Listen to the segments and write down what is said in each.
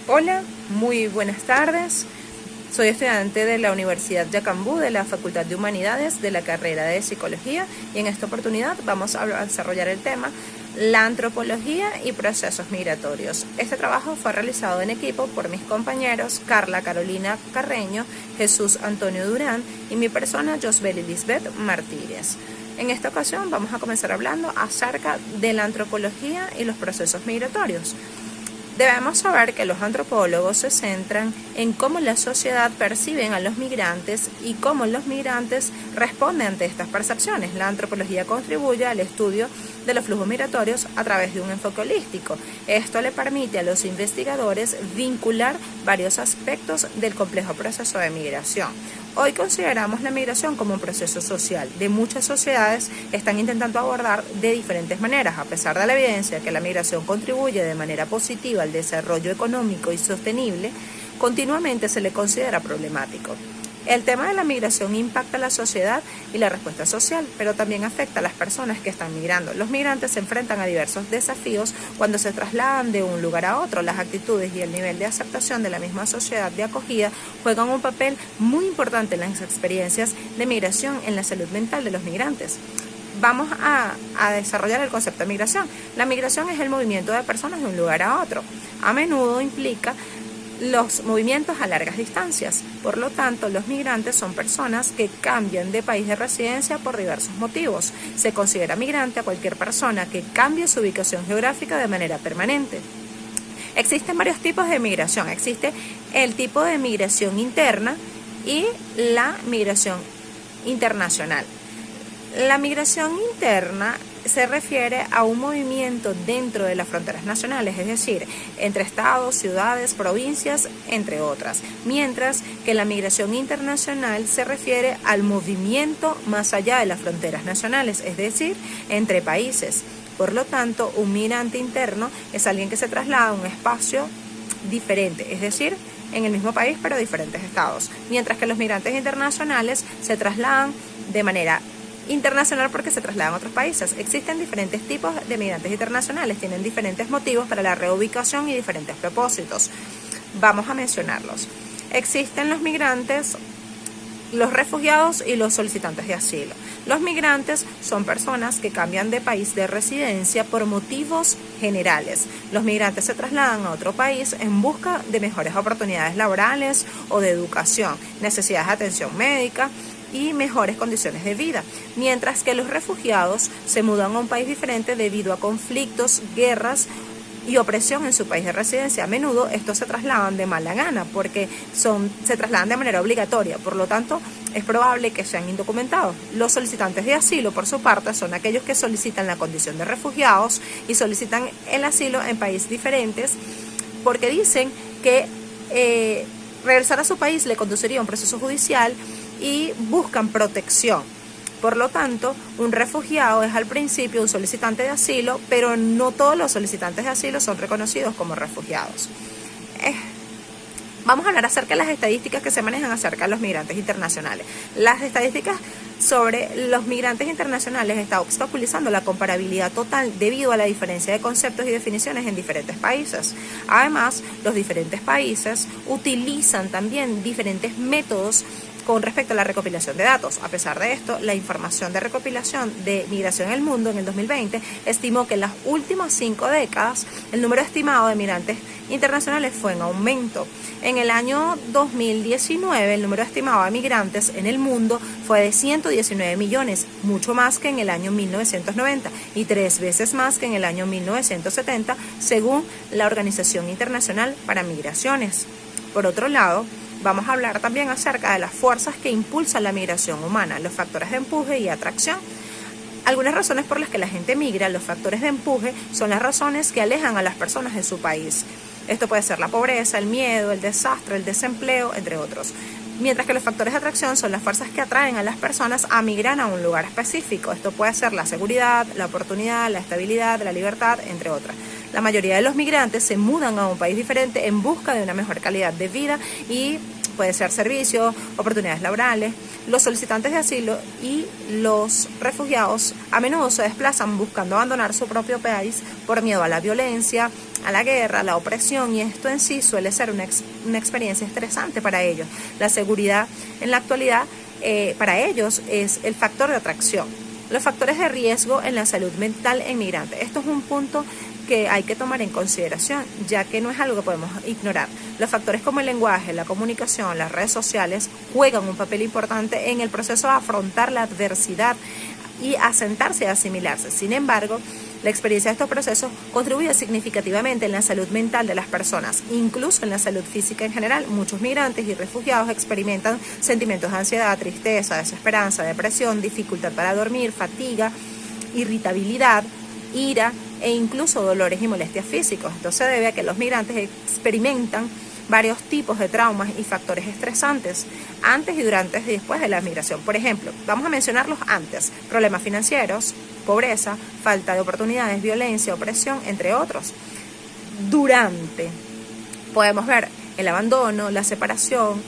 Hola, muy buenas tardes. Soy estudiante de la Universidad Yacambú de la Facultad de Humanidades de la carrera de Psicología y en esta oportunidad vamos a desarrollar el tema la antropología y procesos migratorios. Este trabajo fue realizado en equipo por mis compañeros Carla Carolina Carreño, Jesús Antonio Durán y mi persona Josbeli Lisbeth Martínez. En esta ocasión vamos a comenzar hablando acerca de la antropología y los procesos migratorios. Debemos saber que los antropólogos se centran en cómo la sociedad percibe a los migrantes y cómo los migrantes responden ante estas percepciones. La antropología contribuye al estudio de los flujos migratorios a través de un enfoque holístico. Esto le permite a los investigadores vincular varios aspectos del complejo proceso de migración. Hoy consideramos la migración como un proceso social. De muchas sociedades están intentando abordar de diferentes maneras, a pesar de la evidencia que la migración contribuye de manera positiva al desarrollo económico y sostenible, continuamente se le considera problemático. El tema de la migración impacta a la sociedad y la respuesta social, pero también afecta a las personas que están migrando. Los migrantes se enfrentan a diversos desafíos cuando se trasladan de un lugar a otro. Las actitudes y el nivel de aceptación de la misma sociedad de acogida juegan un papel muy importante en las experiencias de migración en la salud mental de los migrantes. Vamos a desarrollar el concepto de migración. La migración es el movimiento de personas de un lugar a otro. A menudo implica los movimientos a largas distancias. Por lo tanto, los migrantes son personas que cambian de país de residencia por diversos motivos. Se considera migrante a cualquier persona que cambie su ubicación geográfica de manera permanente. Existen varios tipos de migración. Existe el tipo de migración interna y la migración internacional. La migración interna se refiere a un movimiento dentro de las fronteras nacionales, es decir, entre estados, ciudades, provincias, entre otras, mientras que la migración internacional se refiere al movimiento más allá de las fronteras nacionales, es decir, entre países. Por lo tanto, un migrante interno es alguien que se traslada a un espacio diferente, es decir, en el mismo país pero diferentes estados, mientras que los migrantes internacionales se trasladan de manera internacional porque se trasladan a otros países. Existen diferentes tipos de migrantes internacionales, tienen diferentes motivos para la reubicación y diferentes propósitos. Vamos a mencionarlos. Existen los migrantes, los refugiados y los solicitantes de asilo. Los migrantes son personas que cambian de país de residencia por motivos generales. Los migrantes se trasladan a otro país en busca de mejores oportunidades laborales o de educación, necesidades de atención médica y mejores condiciones de vida, mientras que los refugiados se mudan a un país diferente debido a conflictos, guerras y opresión en su país de residencia. A menudo estos se trasladan de mala gana porque se trasladan de manera obligatoria, por lo tanto es probable que sean indocumentados. Los solicitantes de asilo, por su parte, son aquellos que solicitan la condición de refugiados y solicitan el asilo en países diferentes porque dicen que regresar a su país le conduciría a un proceso judicial y buscan protección. Por lo tanto, un refugiado es al principio un solicitante de asilo, pero no todos los solicitantes de asilo son reconocidos como refugiados. Vamos a hablar acerca de las estadísticas que se manejan acerca de los migrantes internacionales. Las estadísticas sobre los migrantes internacionales están obstaculizando la comparabilidad total debido a la diferencia de conceptos y definiciones en diferentes países. Además, los diferentes países utilizan también diferentes métodos con respecto a la recopilación de datos. A pesar de esto, la información de recopilación de migración en el mundo en el 2020 estimó que en las últimas 5 décadas el número estimado de migrantes internacionales fue en aumento. En el año 2019 el número estimado de migrantes en el mundo fue de 119 millones, mucho más que en el año 1990 y 3 veces más que en el año 1970, según la Organización Internacional para Migraciones. Por otro lado, vamos a hablar también acerca de las fuerzas que impulsan la migración humana, los factores de empuje y atracción. Algunas razones por las que la gente migra, los factores de empuje, son las razones que alejan a las personas de su país. Esto puede ser la pobreza, el miedo, el desastre, el desempleo, entre otros. Mientras que los factores de atracción son las fuerzas que atraen a las personas a migrar a un lugar específico. Esto puede ser la seguridad, la oportunidad, la estabilidad, la libertad, entre otras. La mayoría de los migrantes se mudan a un país diferente en busca de una mejor calidad de vida y puede ser servicios, oportunidades laborales. Los solicitantes de asilo y los refugiados a menudo se desplazan buscando abandonar su propio país por miedo a la violencia, a la guerra, a la opresión, y esto en sí suele ser una experiencia estresante para ellos. La seguridad en la actualidad para ellos es el factor de atracción. Los factores de riesgo en la salud mental en migrantes. Esto es un punto que hay que tomar en consideración, ya que no es algo que podemos ignorar. Los factores como el lenguaje, la comunicación, las redes sociales juegan un papel importante en el proceso de afrontar la adversidad y asentarse y asimilarse. Sin embargo, la experiencia de estos procesos contribuye significativamente en la salud mental de las personas, incluso en la salud física en general. Muchos migrantes y refugiados experimentan sentimientos de ansiedad, tristeza, desesperanza, depresión, dificultad para dormir, fatiga, irritabilidad, ira e incluso dolores y molestias físicos. Esto se debe a que los migrantes experimentan varios tipos de traumas y factores estresantes antes y durante y después de la migración. Por ejemplo, vamos a mencionarlos antes: problemas financieros, pobreza, falta de oportunidades, violencia, opresión, entre otros. Durante, podemos ver el abandono, la separación,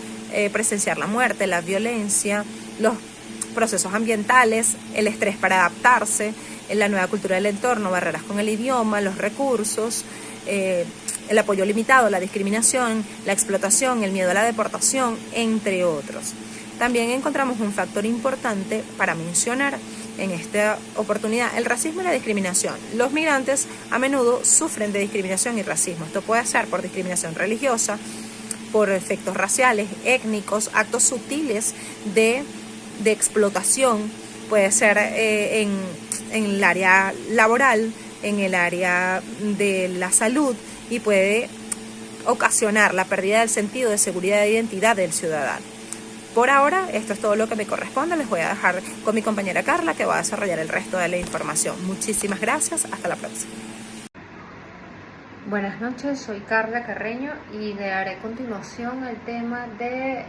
presenciar la muerte, la violencia, los procesos ambientales, el estrés para adaptarse, la nueva cultura del entorno, barreras con el idioma, los recursos, el apoyo limitado, la discriminación, la explotación, el miedo a la deportación, entre otros. También encontramos un factor importante para mencionar en esta oportunidad: el racismo y la discriminación. Los migrantes a menudo sufren de discriminación y racismo. Esto puede ser por discriminación religiosa, por efectos raciales, étnicos, actos sutiles de explotación. Puede ser en el área laboral, en el área de la salud, y puede ocasionar la pérdida del sentido de seguridad e identidad del ciudadano. Por ahora, esto es todo lo que me corresponde. Les voy a dejar con mi compañera Carla, que va a desarrollar el resto de la información. Muchísimas gracias. Hasta la próxima. Buenas noches, soy Carla Carreño y le daré a continuación el tema de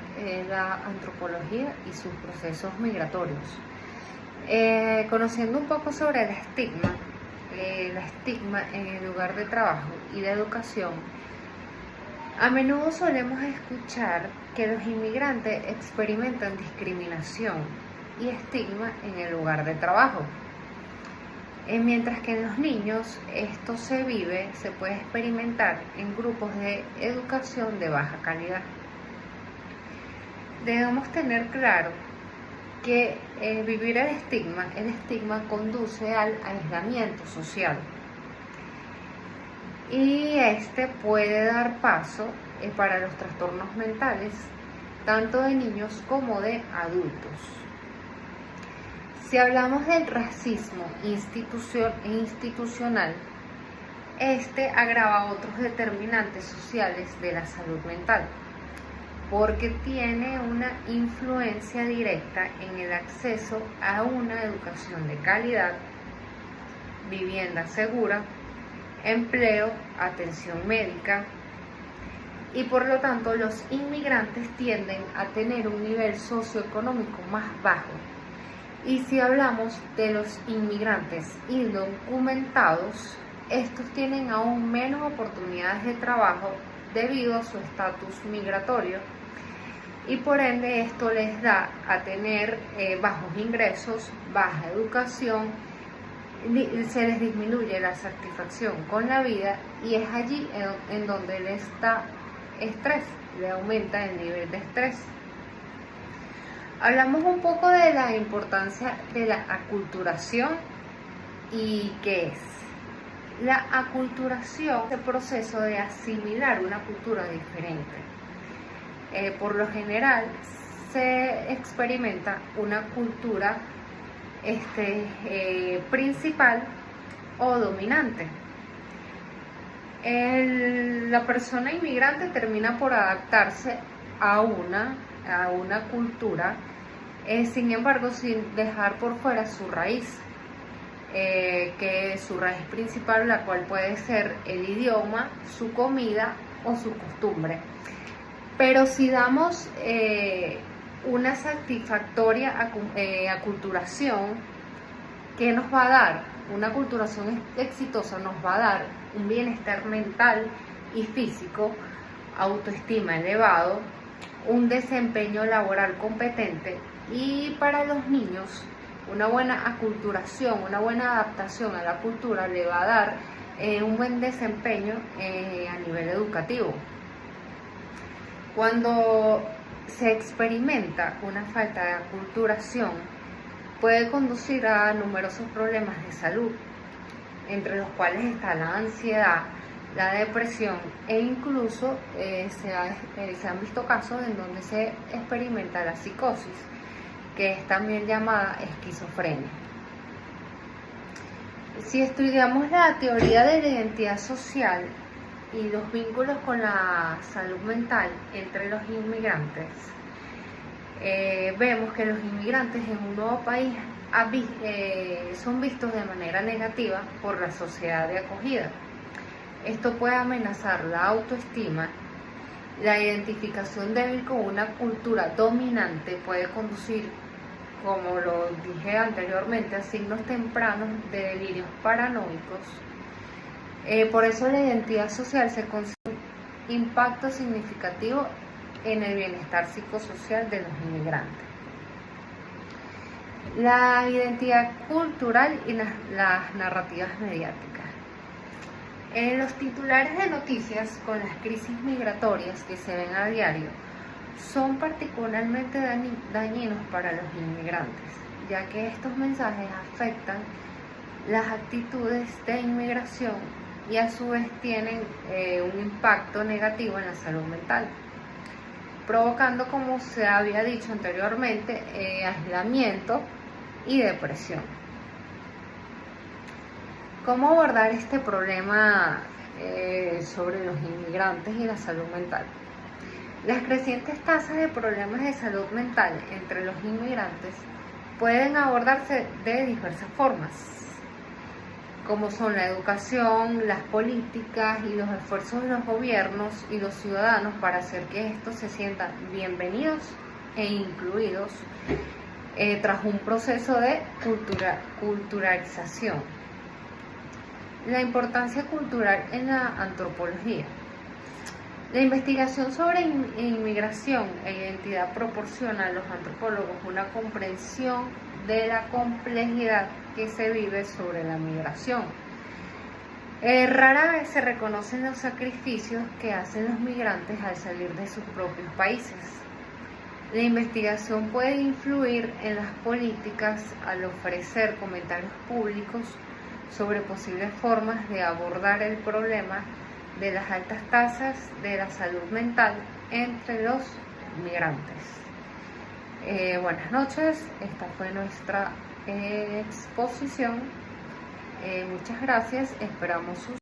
la antropología y sus procesos migratorios. Conociendo un poco sobre el estigma en el lugar de trabajo y de educación, a menudo solemos escuchar que los inmigrantes experimentan discriminación y estigma en el lugar de trabajo. Mientras que en los niños esto se puede experimentar en grupos de educación de baja calidad. Debemos tener claro que vivir el estigma conduce al aislamiento social, y este puede dar paso para los trastornos mentales tanto de niños como de adultos. Si hablamos del racismo institucional, este agrava otros determinantes sociales de la salud mental, porque tiene una influencia directa en el acceso a una educación de calidad, vivienda segura, empleo, atención médica, y por lo tanto los inmigrantes tienden a tener un nivel socioeconómico más bajo. Y si hablamos de los inmigrantes indocumentados, estos tienen aún menos oportunidades de trabajo debido a su estatus migratorio, y por ende esto les da a tener bajos ingresos, baja educación, se les disminuye la satisfacción con la vida, y es allí en donde les da estrés, le aumenta el nivel de estrés. Hablamos un poco de la importancia de la aculturación y qué es. La aculturación es el proceso de asimilar una cultura diferente. Por lo general se experimenta una cultura principal o dominante. La persona inmigrante termina por adaptarse a una cultura, sin embargo sin dejar por fuera su raíz, que es su raíz principal, la cual puede ser el idioma, su comida o su costumbre. Pero si damos una satisfactoria aculturación, ¿qué nos va a dar? Una aculturación exitosa nos va a dar un bienestar mental y físico, autoestima elevado, un desempeño laboral competente, y para los niños una buena aculturación, una buena adaptación a la cultura le va a dar un buen desempeño a nivel educativo. Cuando se experimenta una falta de aculturación, puede conducir a numerosos problemas de salud, entre los cuales está la ansiedad, la depresión e incluso se han visto casos en donde se experimenta la psicosis, que es también llamada esquizofrenia. Si estudiamos la teoría de la identidad social y los vínculos con la salud mental entre los inmigrantes, vemos que los inmigrantes en un nuevo país son vistos de manera negativa por la sociedad de acogida. Esto puede amenazar la autoestima. La identificación débil con una cultura dominante puede conducir, como lo dije anteriormente, a signos tempranos de delirios paranoicos. Por eso la identidad social se considera un impacto significativo en el bienestar psicosocial de los inmigrantes. La identidad cultural y las narrativas mediáticas. En los titulares de noticias con las crisis migratorias que se ven a diario, son particularmente dañinos para los inmigrantes, ya que estos mensajes afectan las actitudes de inmigración y a su vez tienen un impacto negativo en la salud mental, provocando, como se había dicho anteriormente, aislamiento y depresión. ¿Cómo abordar este problema sobre los inmigrantes y la salud mental? Las crecientes tasas de problemas de salud mental entre los inmigrantes pueden abordarse de diversas formas, como son la educación, las políticas y los esfuerzos de los gobiernos y los ciudadanos para hacer que estos se sientan bienvenidos e incluidos tras un proceso de culturalización. La importancia cultural en la antropología. La investigación sobre inmigración e identidad proporciona a los antropólogos una comprensión de la complejidad que se vive sobre la migración. Rara vez se reconocen los sacrificios que hacen los migrantes al salir de sus propios países. La investigación puede influir en las políticas al ofrecer comentarios públicos sobre posibles formas de abordar el problema de las altas tasas de la salud mental entre los migrantes. Buenas noches, esta fue nuestra exposición. Muchas gracias, esperamos sus